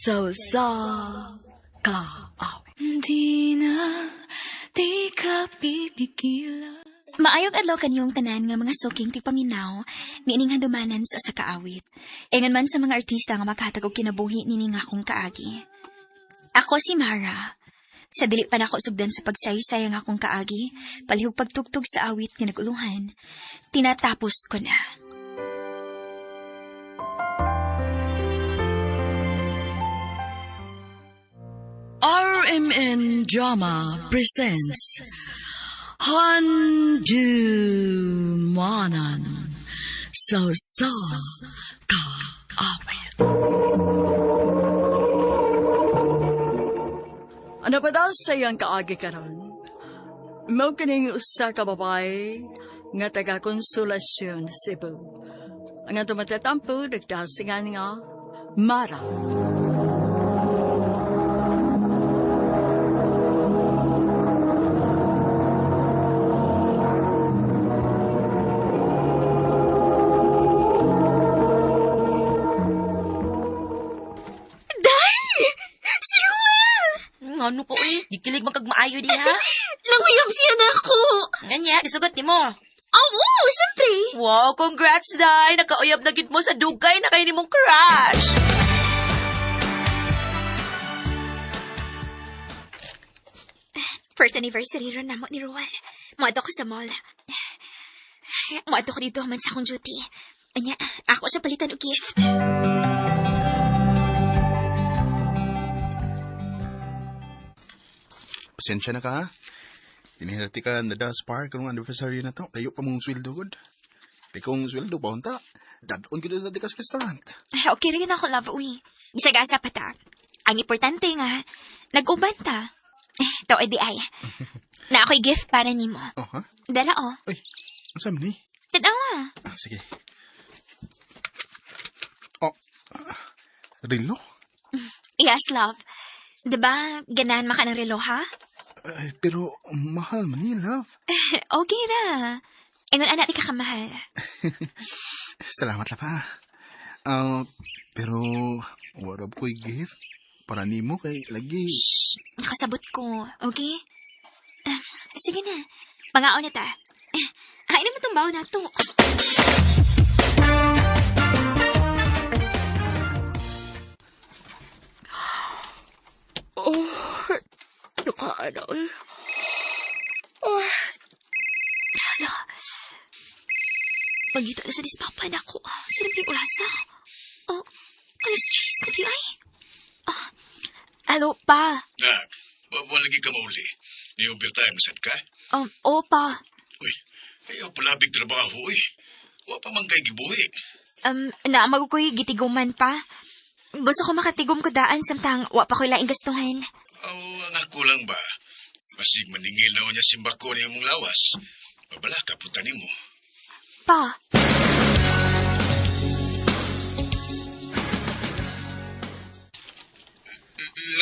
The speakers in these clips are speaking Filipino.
sa ka Di ka pipigila. Maayog adlaw kaniyong tanan nga mga suking tipaminaw niining handumanan sa kaawit. Ingon man sa mga artista nga makahatag og kinabuhi nining akong kaagi. Ako si Mara. Sa dili pa nako sugdan sa pagsaysay ang akong kaagi, palihog pagtugtog sa awit nga naguluhan, tinatapos ko na. RMN Drama presents Handumanan sa kaawit. Ano pa daw sa iyang kaagi karon? Mao kining usa ka babae nga taga Konsolasyon, Cebu. Ang ato matatampo nagdasingan nga Mara. Ano po gikilig magkagmaayo diha. Nanguyab siya na ako! Nganya, isugot ni mo. Oo, syempre! Wow, congrats, Day! Nakauyab na gid mo sa dugay na kayo ni mong crush! First anniversary ron na mo ni Rowan. Muadto ko sa mall. Muadto ko dito man sa akong duty. Anya, ako siya palitan og gift. Pasensya na ka, ha? Tinihirati ka na da spark ng anniversary na to. Layo pa mong sweldo, god. Di kong sweldo pa, unta. Dadon ko dito sa restaurant. Okay rin ako, love, uy. Bisag-asa pa ta. Ang importante nga, nag-uban ta. Ito, edi ay. Na ako'y gift para ni mo. Oh, ha? Dala, oh. Ay, ang saan ni? Tanawa. Sige. Oh, relo? Yes, love. Diba, ganahan maka ng relo, ha? Ay, pero mahal man ni, love. Okay ra. Ingon anak di ka kamahal. Salamat la pa. Pero warab ko'y gift para nimo kay lagi. Shh! Nakasabot ko, okay? Sige na. Pangaon na ta. Hain naman itong baon na to. Nakaan eh. Hala. Magita na sa dispapan ako. Sarap yung ulasa. Oh, alas 10 na di ay. Hello, pa. Nak, wa lagi ka mauli. Di overtime sad ka? Pa. Uy, ayaw palabig trabaho, uy. Wa pa man kay gibuhi. Naamag ko'y gitiguman pa. Gusto ko makatigom ko daan samtang wa pa ko'y laing gastuhan. Ang ako lang ba? Masig maningil na niya simbako niya mong lawas. Mabala ka punta nimo. Pa.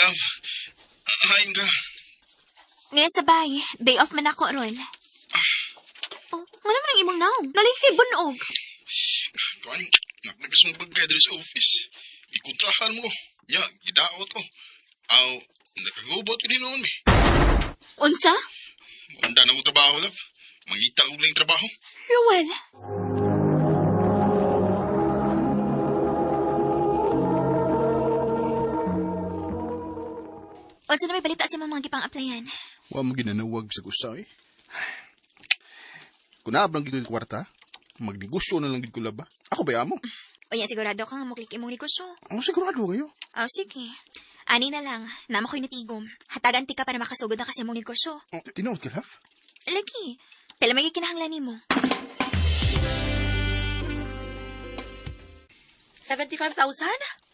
Love, hain ka. Ngayon sabay, day off man ako ron. Oh, nga naman ang imong naong. Nalingkay bunog. Kuan, nagnagasong bagay dito sa office. Ikontrahan mo. Ya, gidaot ko. Nakagubot ko din noon, eh. Unsa? Maganda na mo trabaho, love. Mangita ko lang trabaho. Ruel. Unsa na may balita sa mga gipang-applyan? Wa mo ginanawag sa kusay. Kung naabang gito yung kwarta, magnegosyo na lang gito ko laba. Ako ba mo? O yan, sigurado ka nga muklik imong negosyo. Sigurado kayo. Sige. Ani na lang, nama ko'y natigom. Hatagan ti ka para makasugod na kasi mong negosyo. Tinood ka, love? Lagi. Pala may kinahanglan mo. 75,000?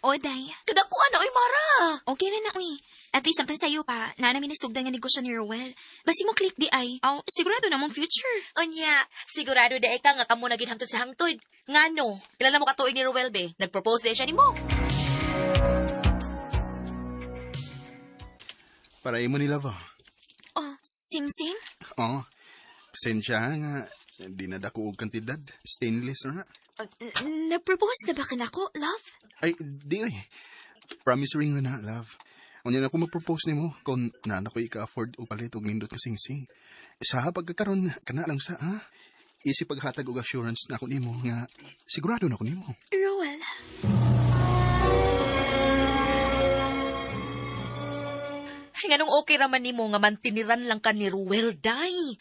O, day. Kadakuan na, oy, Mara. Okay na na, uy. At least, samtang sa'yo pa, na namin nasugdan nga negosyo ni Rowell. Basi mo click di ay. Sigurado na mong future. Onya, sigurado da ka nga kamo naging hangtod sa hangtod. Ngano? Ilan na mo katuig ni Rowell, be? Nag-propose din siya ni mo. Para imo ni love. Sing-sing? Pasensya nga. Di na dako og kantidad. Stainless na. Nag-propose na ba ka na ko, love? Ay, di ay. Promise ring na, love. Unya na ako mag-propose nimo kung nana ko ika-afford o palit og nindot ka sing-sing. Sa pagkakaroon, kana lang sa, ha? Easy paghatag og assurance na ako nimo nga sigurado na ako nimo. Roel, Nganong okay raman nimo nga mantiniran lang ka ni Ruel, day.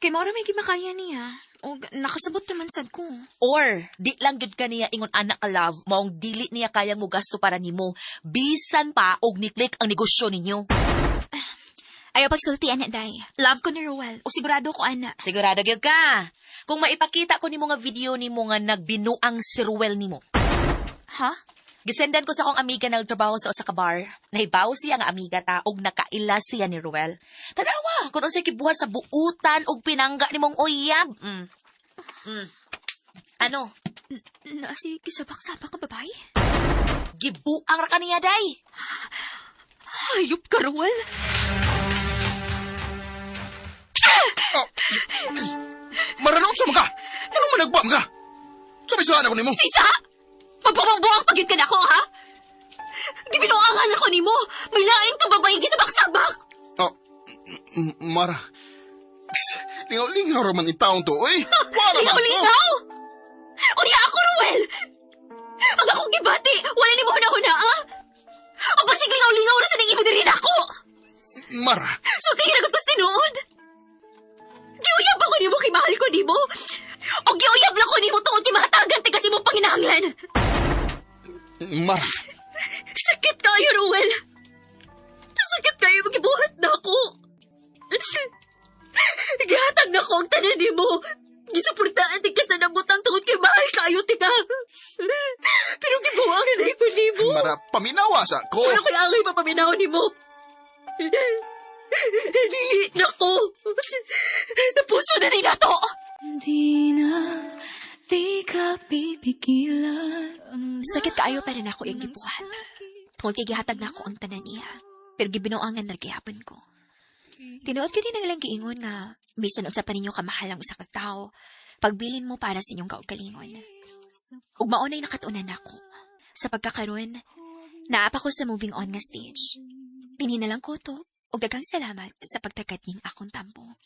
kay maura may gimakaya niya. O nakasabot naman sad ko. Or, di lang gud ka niya ingon anak ka love, maong dili niya kayang mo gasto para nimo. Bisan pa, og niklik ang negosyo ninyo. Ayaw pagsulti, anak, day. Love ko ni Roel. O sigurado ko, anak. Sigurado gyud ka. Kung maipakita ko nimo nga video nimo nga nagbinuang si Ruel nimo. Ha? Gisendan ko sa akong amiga na nagtrabaho sa usa ka bar. Nahibaw siya nga amiga ta og nakaila siya ni Ruel. Tanawa, kung unsay kibuhat sa buutan og pinangga nimong uyab. Ano? Si kisabak-sabak ka babae? Gibuang ra kaniya day. Hayop ka, Roel. Maranaw sa mga! Anong managbam ka? Sabi-sahan ako nimo! Sisa! Magpapangbuang pagit ka na ako, ha? Gibinuangan ako ni mo. May lain ka babae gisabak-sabak. Oh, Mara. Lingaw-lingaw raman itaon to, oy! Wala man to! Lingaw-lingaw! O niya ako, Roel! Ang akong gibati, wala ni mo huna-huna, ha? O ba sige lingaw-lingaw na sa nang rin ako? Mara! So tingin agad ko sa tinuod. Giuyab ako ni mo kay mahal ko ni mo. O giuyab lang ko ni mo tungod kay mahatagan ti kasi mong panginahanglan. Mara! Sakit kayo, Roel. Sakit kayo, magibuhat na ako. Gihatag na ko ang tanan ni mo. Gisuportaan ti kas na nabutang tungod kay mahal kayo, tika. Pero gibuwang na ko ni mo. Mara, paminawa sa ko! Ano kaya angay papaminaw ni mo? Dili na ko. Tapuso na rin na to. Di na, di ka pipigilan. Sakit kaayo pa rin ako yung gibuhat. Tungkol kay gihatag na ako ang tanan niya. Pero gibinuangan na gihapon ko. Tinuod ko din ang lang giingon nga, bisan unsa pa ninyo kamahal ang usa ka tao, pagbilin mo para sa inyong kaugalingon. Ug maunay nakatunan ako. Sa pagkakaroon, naapa ko sa moving on nga stage. Pininalang ko to, ug daghang salamat sa pagtagad ning akong tampo.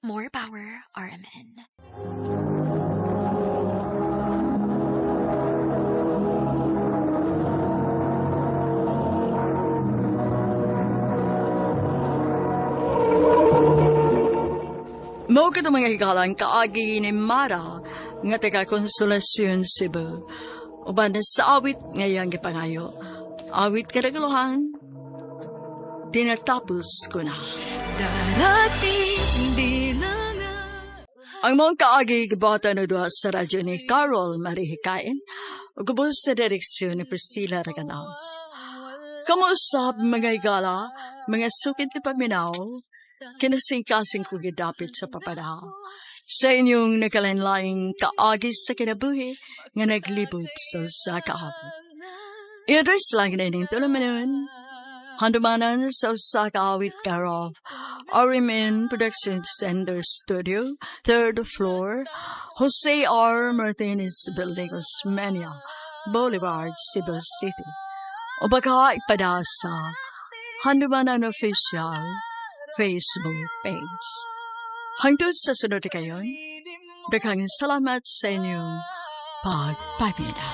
More power, RMN. Mao ka mga hikalang kaagi ni Mara nga taga Konsolasyon Cebu. Uban sa awit ngayang gipangayo. Awit kadagalohan. Tinatapos ko na. Darating di na nga. Ang mga kaagi gibata na doon sa radyo ni Carol Marihikain o gubos sa direksyon ni Priscilla Raganas. Kamusap mga higala, mga sukit ni paminaw, kinasing-kasing ko gidapit sa papadaw. Sa inyong nakalanlaing kaagi sa kinabuhi nga naglibot sa kahabot. I-address lang na ining tulaman handumanan sa kaawit Carol RMN Productions Center Studio, 3rd floor, Jose R. Martinez Building, Osmeña, Boulevard, Cebu City. O baka ipada sa handumanan official Facebook page. Hangtod sa sunod kayon, daghang salamat sa inyong pagpapila.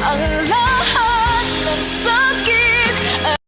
Ang lahat